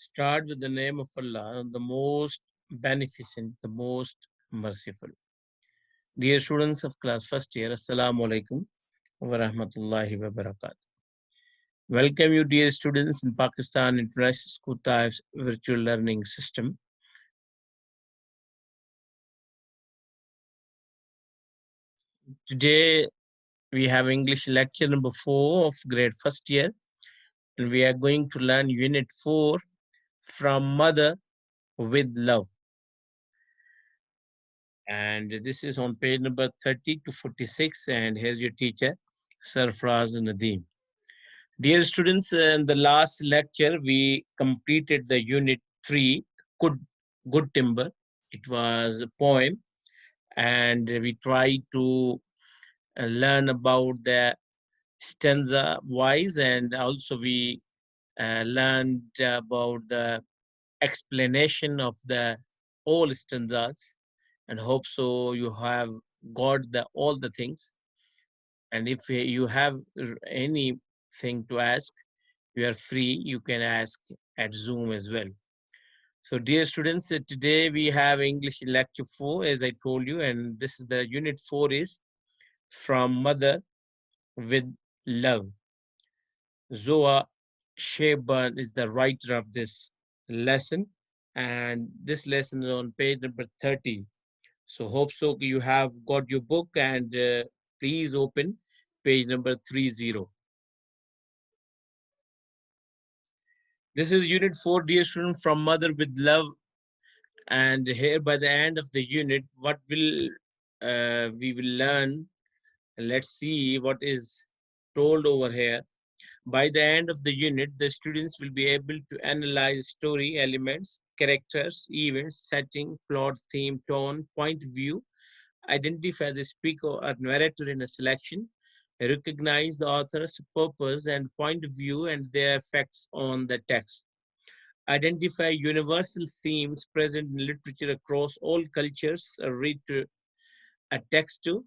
Start with the name of Allah, the most beneficent, the most merciful. Dear students of class first year, Assalamu alaikum wa rahmatullahi wa barakatuh. Welcome you, dear students, in Pakistan International School Types Virtual Learning System. Today, we have English lecture number 4 of grade first year, and we are going to learn unit 4 from Mother with Love. And this is on page number 30 to 46, and here's your teacher, Sarfraz Nadeem. Dear students, in the last lecture, we completed the unit 3, Good, Good Timber. It was a poem, and we tried to learn about the stanza wise, and also we learned about the explanation of the all stanzas, and hope so you have got the all the things. And if you have anything to ask, you are free, you can ask at Zoom as well. So dear students, today we have English lecture 4, as I told you, and this is the unit 4 is From Mother with Love. Zoa Sheban is the writer of this lesson, and this lesson is on page number 30. So hope so you have got your book, and please open page number 30. This is unit 4, dear student, From Mother with Love. And here by the end of the unit, what will we will learn? Let's see what is told over here. By the end of the unit, the students will be able to analyze story elements, characters, events, setting, plot, theme, tone, point of view, identify the speaker or narrator in a selection, recognize the author's purpose and point of view and their effects on the text, identify universal themes present in literature across all cultures, read to a text to,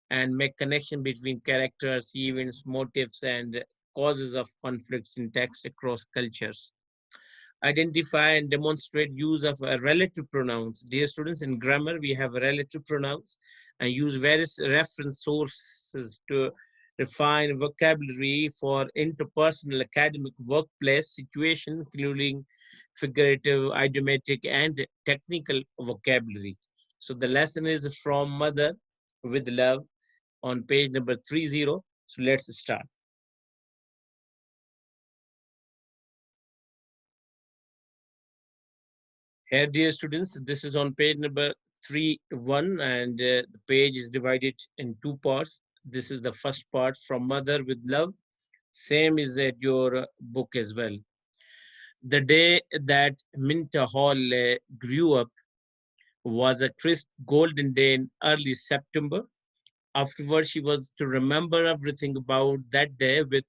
and make connection between characters, events, motives, and causes of conflicts in text across cultures. Identify and demonstrate use of relative pronouns. Dear students, in grammar, we have relative pronouns and use various reference sources to refine vocabulary for interpersonal academic workplace situation, including figurative, idiomatic, and technical vocabulary. So the lesson is From Mother with Love on page number 30. So let's start. Here, dear students, this is on page number 31, and the page is divided in two parts. This is the first part, From Mother with Love. Same is at your book as well. The day that Minta Hall grew up was a crisp golden day in early September. Afterwards, she was to remember everything about that day with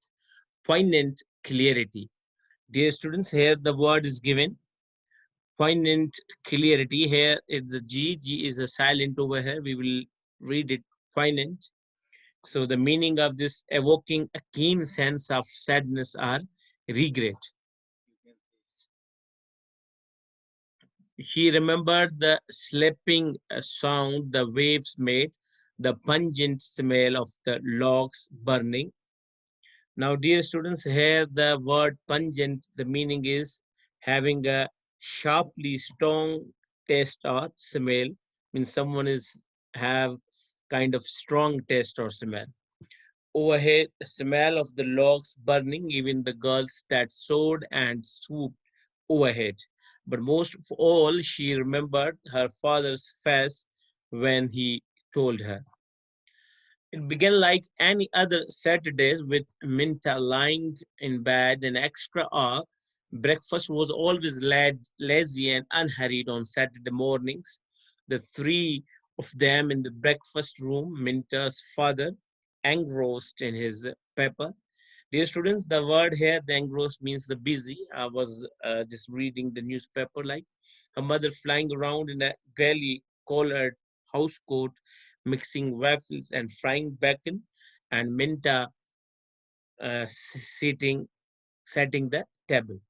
poignant clarity. Dear students, here the word is given poignant clarity. Here is the G. G is a silent over here. We will read it poignant. So the meaning of this evoking a keen sense of sadness or regret. He remembered the slapping sound the waves made, the pungent smell of the logs burning. Now, dear students, here the word pungent, the meaning is having a sharply strong taste or smell. Means someone is have kind of strong taste or smell. Overhead, the smell of the logs burning, even the girls that sewed and swooped overhead. But most of all, she remembered her father's face when he told her. It began like any other Saturdays with Minta lying in bed an extra hour. Breakfast was always lazy and unhurried on Saturday mornings. The three of them in the breakfast room, Minta's father, engrossed in his paper. Dear students, the word here, the engrossed, means the busy. I was just reading the newspaper like her mother flying around in a gaily collared housecoat, mixing waffles and frying bacon, and Minta sitting setting the table.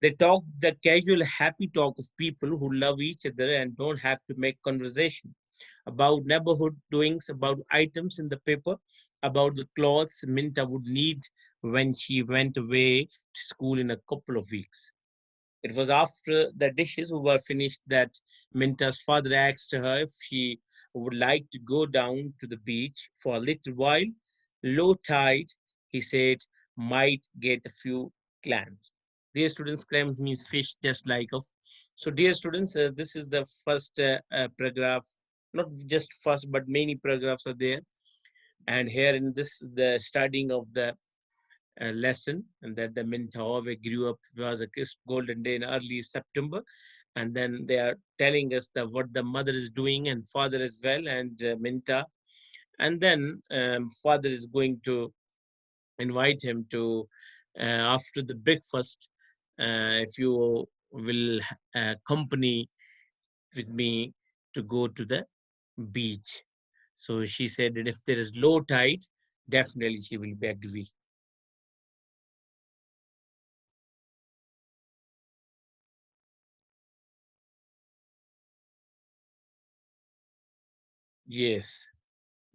They talk the casual, happy talk of people who love each other and don't have to make conversation about neighborhood doings, about items in the paper, about the clothes Minta would need when she went away to school in a couple of weeks. It was after the dishes were finished that Minta's father asked her if she would like to go down to the beach for a little while. Low tide, he said, might get a few clams. Dear students, clams means fish, just like of. So, dear students, this is the first paragraph. Not just first, but many paragraphs are there. And here in this, the studying of the lesson, and that the Minta Ove grew up was a crisp golden day in early September. And then they are telling us that what the mother is doing and father as well, and Minta. And then father is going to invite him to, after the breakfast, if you will accompany with me to go to the beach. So she said that if there is low tide, definitely she will be agree. Yes.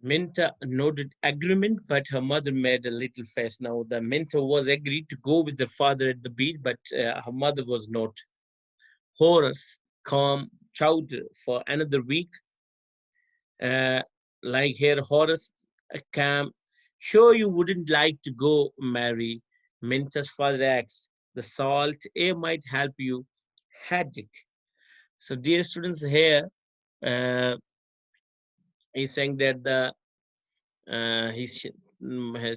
Minta nodded agreement, but her mother made a little face. Now, the Minta was agreed to go with the father at the beach, but her mother was not. Horace calm chowder for another week. Uh, like here, Horace calm. Sure, you wouldn't like to go, Mary. Minta's father asked. The salt air might help you. Headache. So, dear students, here uh, he's saying that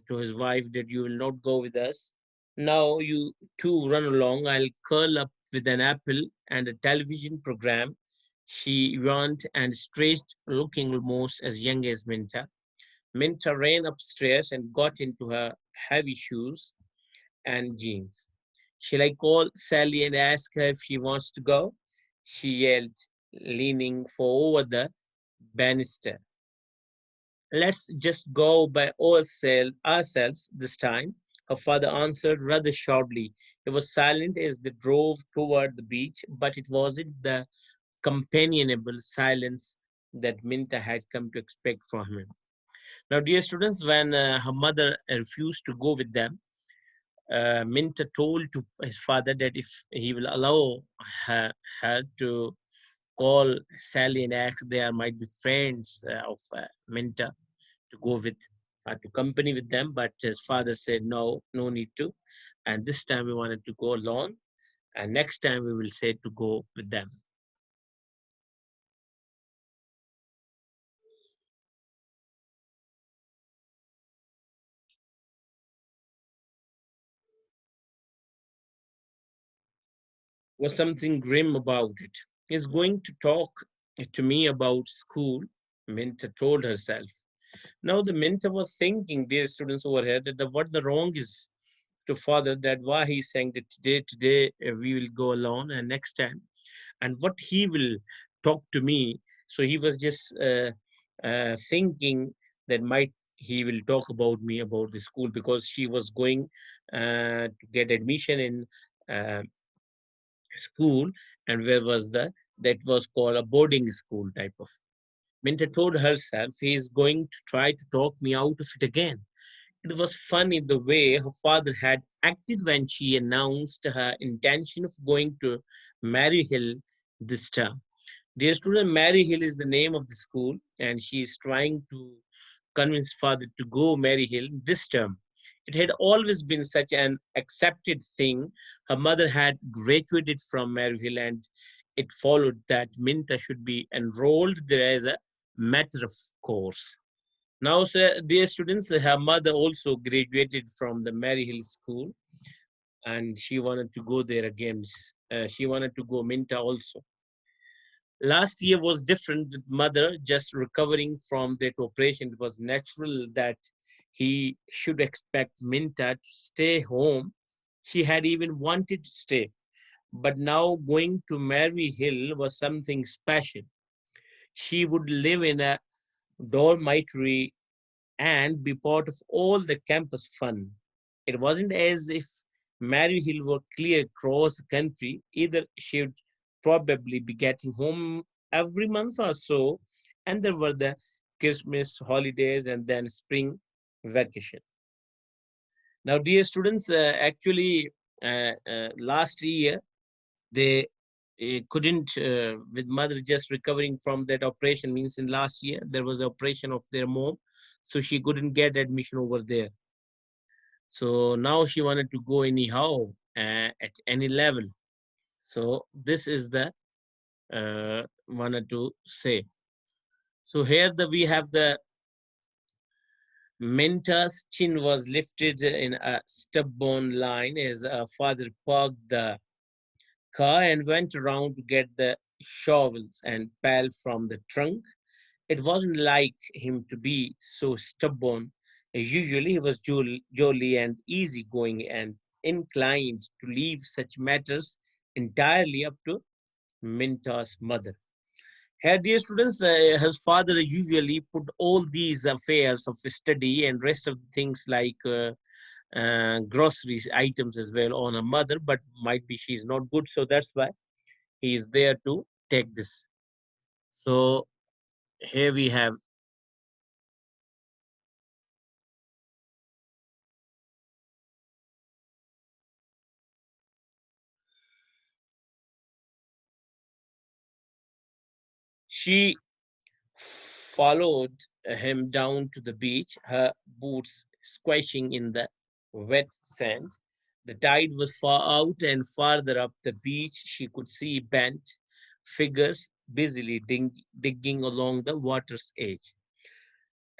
to his wife that you will not go with us. Now you two run along. I'll curl up with an apple and a television program. She yawned and stretched, looking almost as young as Minta. Minta ran upstairs and got into her heavy shoes and jeans. Shall I call Sally and ask her if she wants to go? She yelled, leaning for over the banister. Let's just go by ourselves this time, her father answered rather shortly. He was silent as they drove toward the beach, but it wasn't the companionable silence that Minta had come to expect from him. Now, dear students, when her mother refused to go with them, Minta told to his father that if he will allow her to call Sally and ask there might be friends of Minta to go with to company with them, but his father said no, no need to. And this time we wanted to go alone, and next time we will say to go with them. Was something grim about it. He's going to talk to me about school, Minta told herself. Now the Minta was thinking, dear students over here, that what the wrong is to father, that why he's saying that today we will go alone, and next time and what he will talk to me. So he was just thinking that might he will talk about me about the school because she was going to get admission in uh, school, and where was that was called a boarding school type of. Minta told herself he is going to try to talk me out of it again. It was funny the way her father had acted when she announced her intention of going to Maryhill this term. Dear student, Maryhill is the name of the school, and she is trying to convince father to go Maryhill this term. It had always been such an accepted thing. Her mother had graduated from Maryhill, and it followed that Minta should be enrolled there as a matter of course. Now, sir, dear students, her mother also graduated from the Maryhill School, and she wanted to go there again. She wanted to go Minta also. Last year was different with mother just recovering from that operation. It was natural that he should expect Minta to stay home. She had even wanted to stay, but now going to Mary Hill was something special. She would live in a dormitory and be part of all the campus fun. It wasn't as if Mary Hill were clear across the country. Either she would probably be getting home every month or so, and there were the Christmas holidays and then spring vacation. Now, dear students, actually, last year they couldn't, with mother just recovering from that operation, means in last year there was operation of their mom, so she couldn't get admission over there. So now she wanted to go anyhow at any level. So this is the wanted to say. So here we have the Minta's chin was lifted in a stubborn line as her father parked the car and went around to get the shovels and pail from the trunk. It wasn't like him to be so stubborn. Usually he was jolly and easygoing and inclined to leave such matters entirely up to Minta's mother. Here, dear students, his father usually put all these affairs of study and rest of the things like groceries items as well on her mother, but might be she's not good, so that's why he is there to take this. So here we have, she followed him down to the beach, her boots squashing in the wet sand. The tide was far out, and farther up the beach, she could see bent figures busily digging along the water's edge.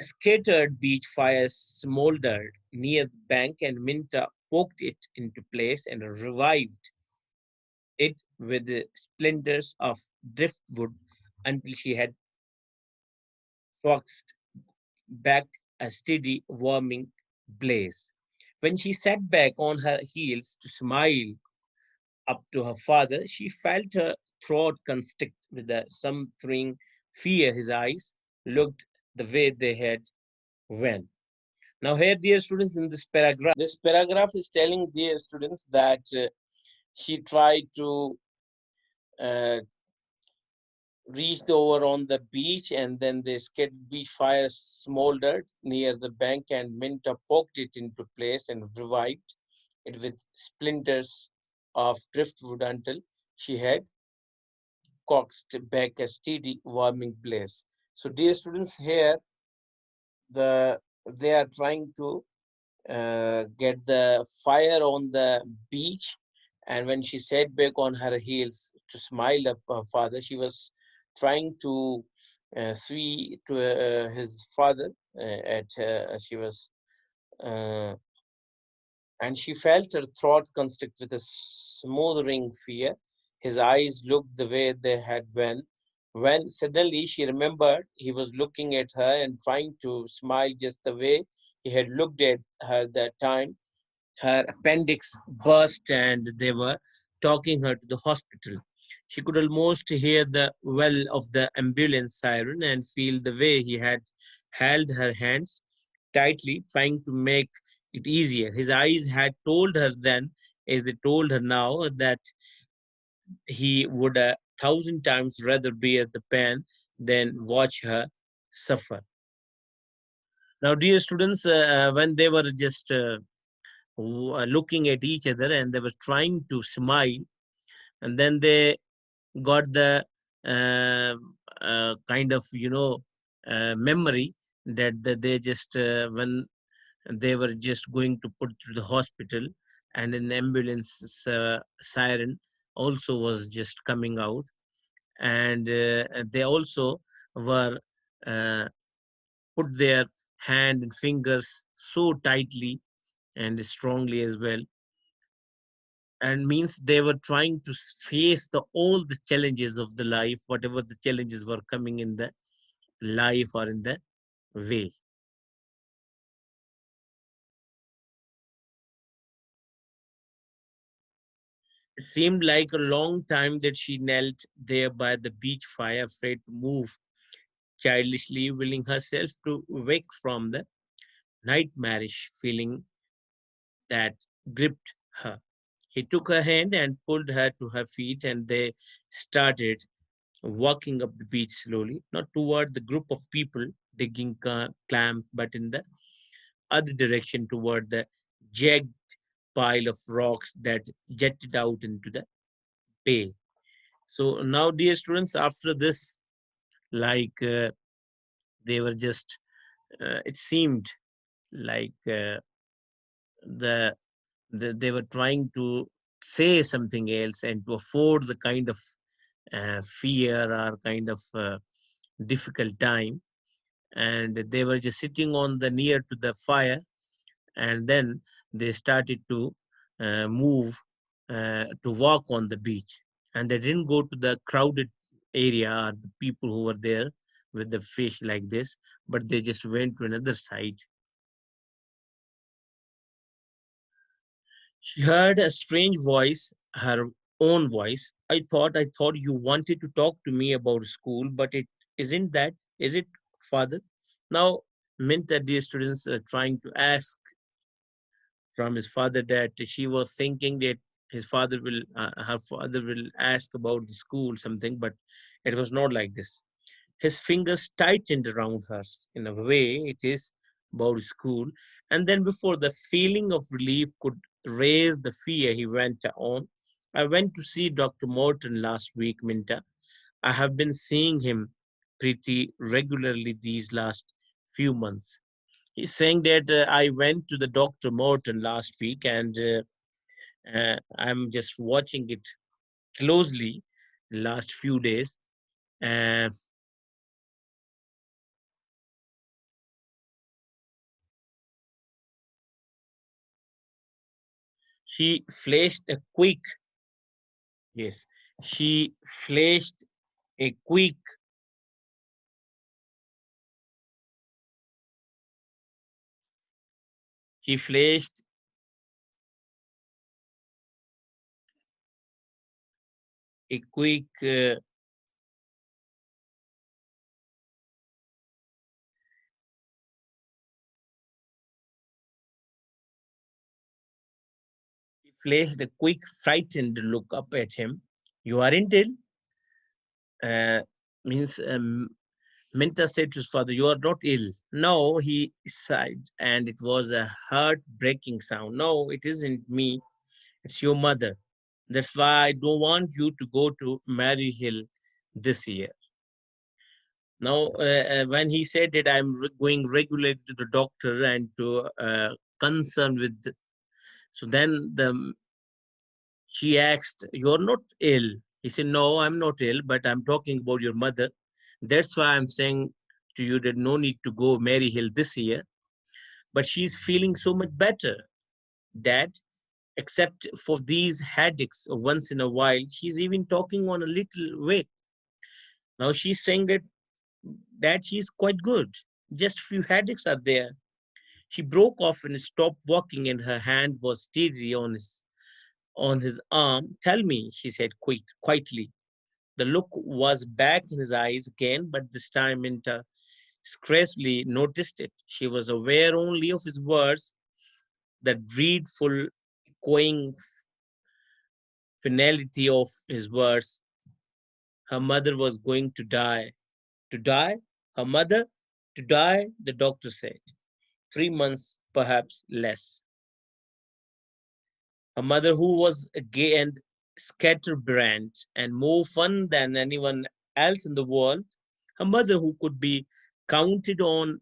A scattered beach fire smoldered near the bank, and Minta poked it into place and revived it with the splinters of driftwood until she had coaxed back a steady, warming blaze. When she sat back on her heels to smile up to her father, she felt her throat constrict with a something fear. His eyes looked the way they had when. Now, here, dear students, in this paragraph is telling dear students that she tried to uh, reached over on the beach, and then the skid beach fire smoldered near the bank, and Minta poked it into place and revived it with splinters of driftwood until she had coaxed back a steady warming blaze. So, dear students, here they are trying to get the fire on the beach. And when she sat back on her heels to smile at her father, she was trying to see to his father at she was uh, and she felt her throat constrict with a smothering fear. His eyes looked the way they had when suddenly she remembered he was looking at her and trying to smile just the way he had looked at her that time. Her appendix burst and they were taking her to the hospital. She could almost hear the well of the ambulance siren and feel the way he had held her hands tightly, trying to make it easier. His eyes had told her then, as they told her now, that he would a thousand times rather bear the pain than watch her suffer. Now, dear students, when they were just looking at each other and they were trying to smile, and then they got the uh, kind of memory that they just when they were just going to put to the hospital, and an ambulance siren also was just coming out, and they also were uh, put their hand and fingers so tightly and strongly as well, and means they were trying to face all the challenges of the life, whatever the challenges were coming in the life or in the way. It seemed like a long time that she knelt there by the beach fire, afraid to move, childishly willing herself to wake from the nightmarish feeling that gripped her. He took her hand and pulled her to her feet, and they started walking up the beach slowly, not toward the group of people digging clams, but in the other direction toward the jagged pile of rocks that jetted out into the bay. So now, dear students, after this, like they were just, it seemed like the, they were trying to say something else and to afford the kind of fear or kind of difficult time. And they were just sitting on the near to the fire, and then they started to move to walk on the beach, and they didn't go to the crowded area or the people who were there with the fish like this, but they just went to another side. She heard a strange voice, her own voice. I thought you wanted to talk to me about school, but it isn't that, is it, father? Now, Minta, dear students, trying to ask from his father that she was thinking that her father will ask about the school something, but it was not like this. His fingers tightened around hers in a way it is about school, and then before the feeling of relief could raise the fear, he went on. I went to see Dr. Morton last week, Minta. I have been seeing him pretty regularly these last few months. He's saying that I went to the Dr. Morton last week, and I'm just watching it closely last few days. Uh, she flashed a quick, yes, she flashed a quick, he flashed a quick, he flashed a quick, frightened look up at him. You aren't ill? Uh, means Minta said to his father, you are not ill. No, he sighed, and it was a heartbreaking sound. No, it isn't me. It's your mother. That's why I don't want you to go to Mary Hill this year. Now, when he said that I'm going regularly to the doctor and to concern with, so then she asked, "You're not ill?" He said, "No, I'm not ill, but I'm talking about your mother. That's why I'm saying to you that no need to go Mary Hill this year. But she's feeling so much better, Dad. Except for these headaches once in a while, she's even talking on a little weight. Now she's saying that she's quite good. Just few headaches are there." She broke off and stopped walking, and her hand was steady on his arm. "Tell me," she said quietly. The look was back in his eyes again, but this time Minta scarcely noticed it. She was aware only of his words, the dreadful, echoing finality of his words. Her mother was going to die. To die? Her mother? To die, the doctor said. 3 months, perhaps less. A mother who was gay and scatterbrained and more fun than anyone else in the world. A mother who could be counted on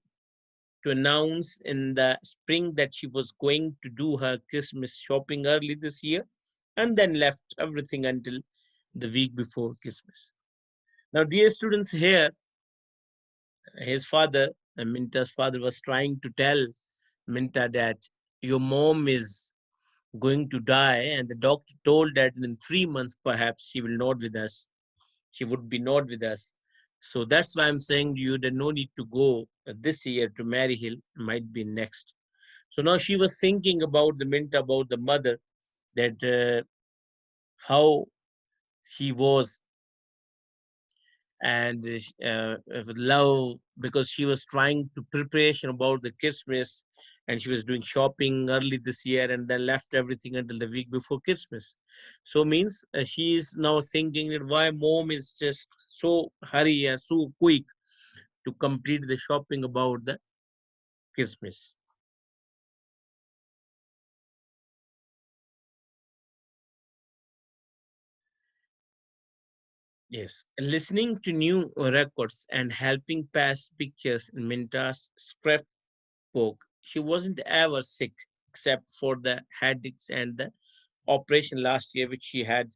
to announce in the spring that she was going to do her Christmas shopping early this year, and then left everything until the week before Christmas. Now, dear students, here his father, Minta's father, was trying to tell Minta that your mom is going to die, and the doctor told that in 3 months perhaps she will not with us. She would be not with us. So that's why I'm saying to you that no need to go this year to Maryhill, might be next. So now she was thinking about the Minta, about the mother, that how she was, and with love, because she was trying to preparation about the Christmas, and she was doing shopping early this year and then left everything until the week before Christmas. So means she is now thinking that why mom is just so hurry and so quick to complete the shopping about the Christmas. Yes, listening to new records and helping pass pictures in Minta's scrapbook, she wasn't ever sick except for the headaches and the operation last year, which she had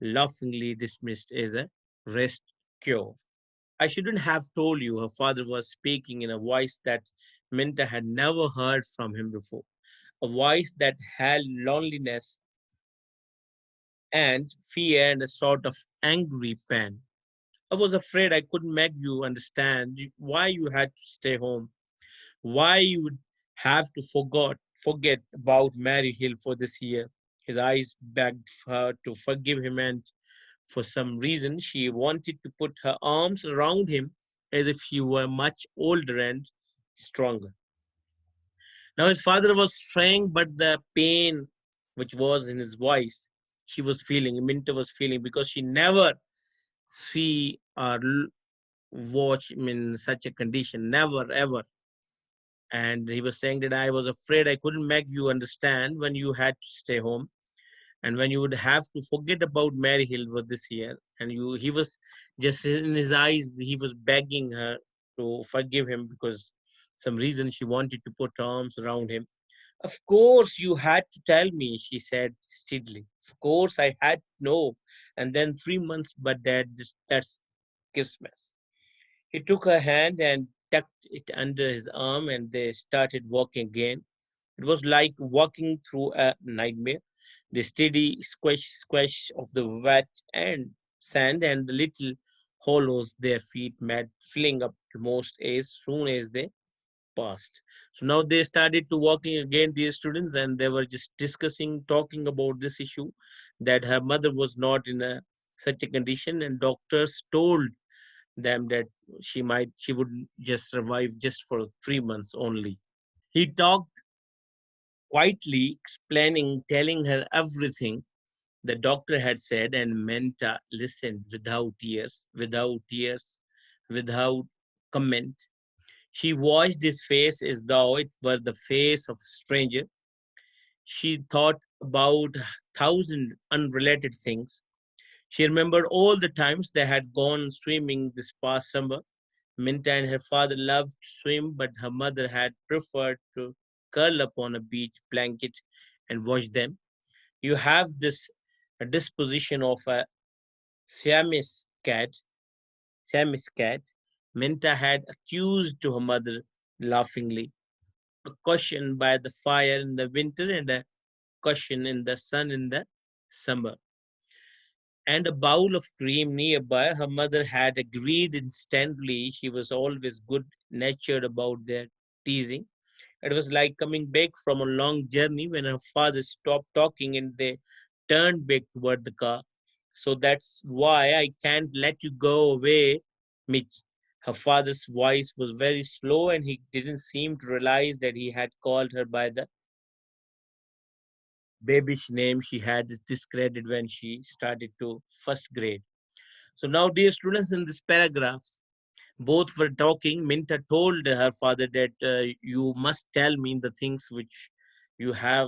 laughingly dismissed as a rest cure. I shouldn't have told you, her father was speaking in a voice that Minta had never heard from him before, a voice that held loneliness and fear and a sort of angry pain. I was afraid I couldn't make you understand why you had to stay home, why you would have to forget about Mary Hill for this year. His eyes begged her to forgive him, and for some reason she wanted to put her arms around him as if he were much older and stronger. Now his father was trying, but the pain which was in his voice, she was feeling, Minta was feeling, because she never see or watch him in such a condition, never ever. And he was saying that I was afraid I couldn't make you understand when you had to stay home and when you would have to forget about Mary Hill for this year. And he was just in his eyes, he was begging her to forgive him because some reason she wanted to put her arms around him. Of course, you had to tell me, she said steadily. Of course, I had to know. And then 3 months, but that's Christmas. He took her hand and tucked it under his arm, and they started walking again. It was like walking through a nightmare. The steady squish, squish of the wet and sand and the little hollows their feet made filling up almost as soon as they passed. So now they started to walking again, dear students, and they were just discussing, talking about this issue that her mother was not in a such a condition, and doctors told them that she would just survive just for 3 months only. He talked quietly, explaining, telling her everything the doctor had said, and Menta listened without tears, without comment. She watched his face as though it were the face of a stranger. She thought about 1,000 unrelated things. She remembered all the times they had gone swimming this past summer. Minta and her father loved to swim, but her mother had preferred to curl up on a beach blanket and watch them. You have this disposition of a Siamese cat. Siamese cat. Minta had accused to her mother laughingly. A cushion by the fire in the winter and a cushion in the sun in the summer. And a bowl of cream nearby. Her mother had agreed instantly. She was always good natured about their teasing. It was like coming back from a long journey when her father stopped talking and they turned back toward the car. So that's why I can't let you go away, Mitch. Her father's voice was very slow and he didn't seem to realize that he had called her by the babyish name she had discredited when she started to first grade. So now, dear students, in this paragraphs, both were talking. Minta told her father that you must tell me the things which you have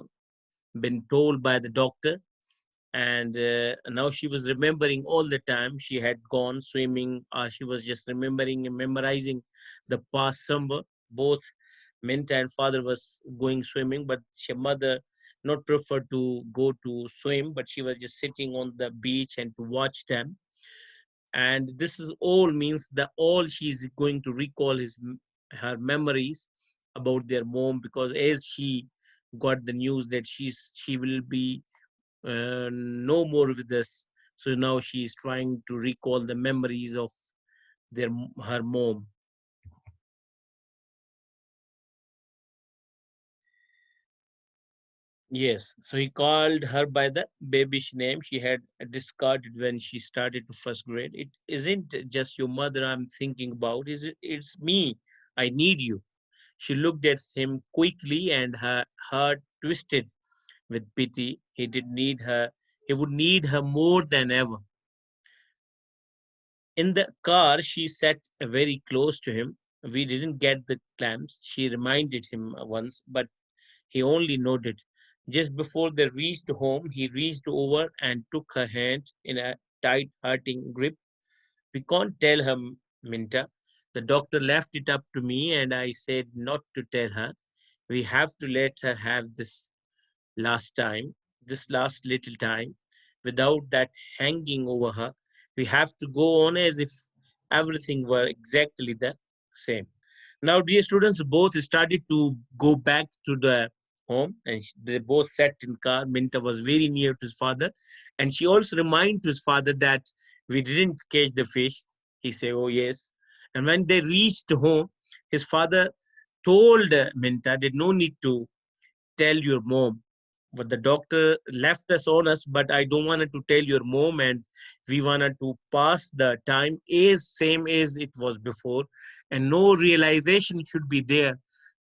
been told by the doctor. And now she was remembering all the time she had gone swimming. She was just remembering and memorizing the past summer. Both Minta and father was going swimming, but her mother not preferred to go to swim, but she was just sitting on the beach and to watch them. And this is all means that all she's going to recall is her memories about their mom, because as she got the news that she will be no more with us, so now she's trying to recall the memories of her mom. Yes, so he called her by the babyish name she had discarded when she started to first grade. It isn't just your mother I'm thinking about, is it? It's me. I need you. She looked at him quickly and her heart twisted with pity. He would need her more than ever. In the car, she sat very close to him. We didn't get the clamps, she reminded him once, but he only nodded. Just before they reached home, he reached over and took her hand in a tight, hurting grip. We can't tell her, Minta. The doctor left it up to me, and I said not to tell her. We have to let her have last time, this last little time, without that hanging over her. We have to go on as if everything were exactly the same. Now, dear students, both started to go back to the home, and they both sat in car. Minta was very near to his father, and she also reminded his father that we didn't catch the fish. He said, "Oh yes." And when they reached home, his father told Minta that no need to tell your mom, but the doctor left us honest, but I don't want to tell your mom, and we wanted to pass the time as same as it was before, and no realization should be there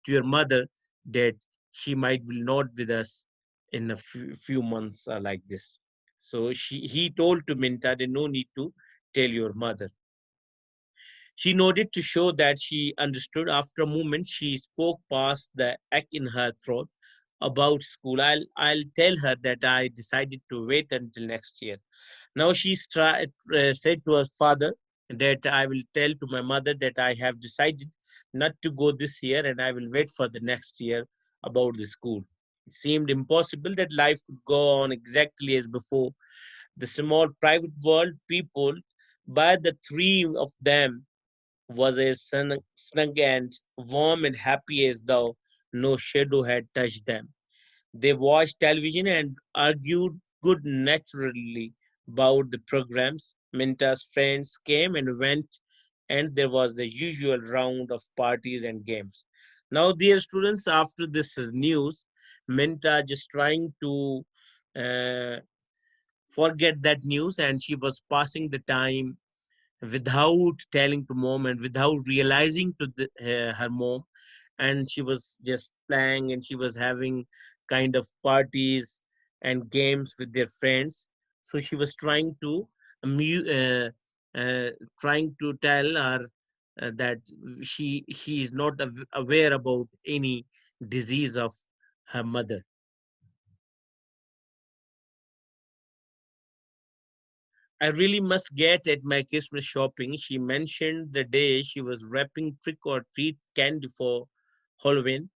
to your mother that she might will not with us in a few months like this. So he told to Minta that no need to tell your mother. She nodded to show that she understood. After a moment, she spoke past the ache in her throat about school. I'll tell her that I decided to wait until next year. Now she said to her father that I will tell to my mother that I have decided not to go this year and I will wait for the next year about the school. It seemed impossible that life could go on exactly as before. The small private world people, by the three of them, was as snug and warm and happy as though no shadow had touched them. They watched television and argued good naturally about the programs. Minta's friends came and went, and there was the usual round of parties and games. Now, dear students, after this news, Minta just trying to uh, forget that news, and she was passing the time without telling to mom and without realizing to her mom, and she was just playing and she was having kind of parties and games with their friends. So she was trying to amu- uh, uh, trying to tell her that she is not aware about any disease of her mother. I really must get at my Christmas shopping. She mentioned the day she was wrapping trick or treat candy for Halloween.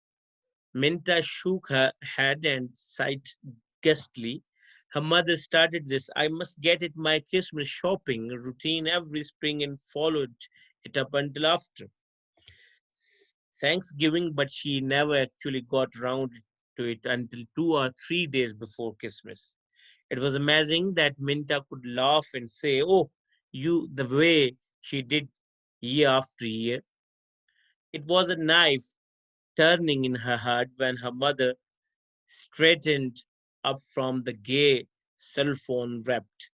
Minta shook her head and sighed gustily. Her mother started this I must get at my Christmas shopping routine every spring and followed it up until after Thanksgiving, but she never actually got round to it until 2 or 3 days before Christmas. It was amazing that Minta could laugh and say, "Oh, you," the way she did year after year. It was a knife turning in her heart when her mother straightened up from the gay cell phone wrapped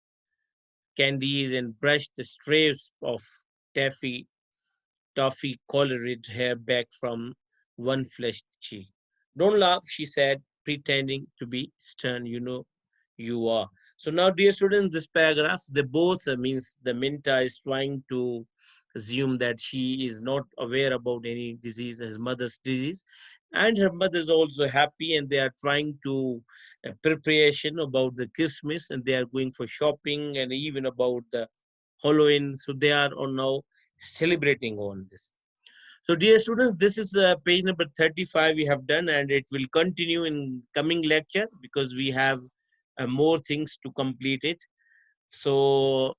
candies and brushed the strips of taffy, toffee colored hair back from one flushed cheek. "Don't laugh," she said, pretending to be stern. You know you are. So now, dear students, this paragraph, they both means the Minta is trying to assume that she is not aware about any disease, his mother's disease, and her mother is also happy, and they are trying to preparation about the Christmas, and they are going for shopping, and even about the Halloween. So they are on now celebrating on this. So, dear students, this is page number 35 we have done, and it will continue in coming lecture because we have more things to complete it. So,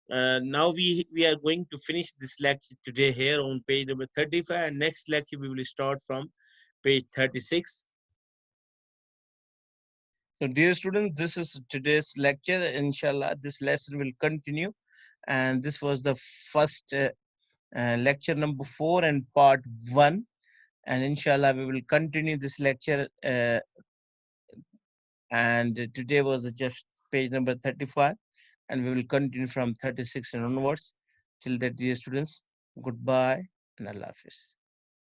now we are going to finish this lecture today here on page number 35, and next lecture we will start from page 36. So, dear students, this is today's lecture. Inshallah, this lesson will continue, and this was the first lecture number 4 and part 1, and inshallah we will continue this lecture, and today was just page number 35, and we will continue from 36 and onwards. Till that, dear students, goodbye and Allah Hafiz.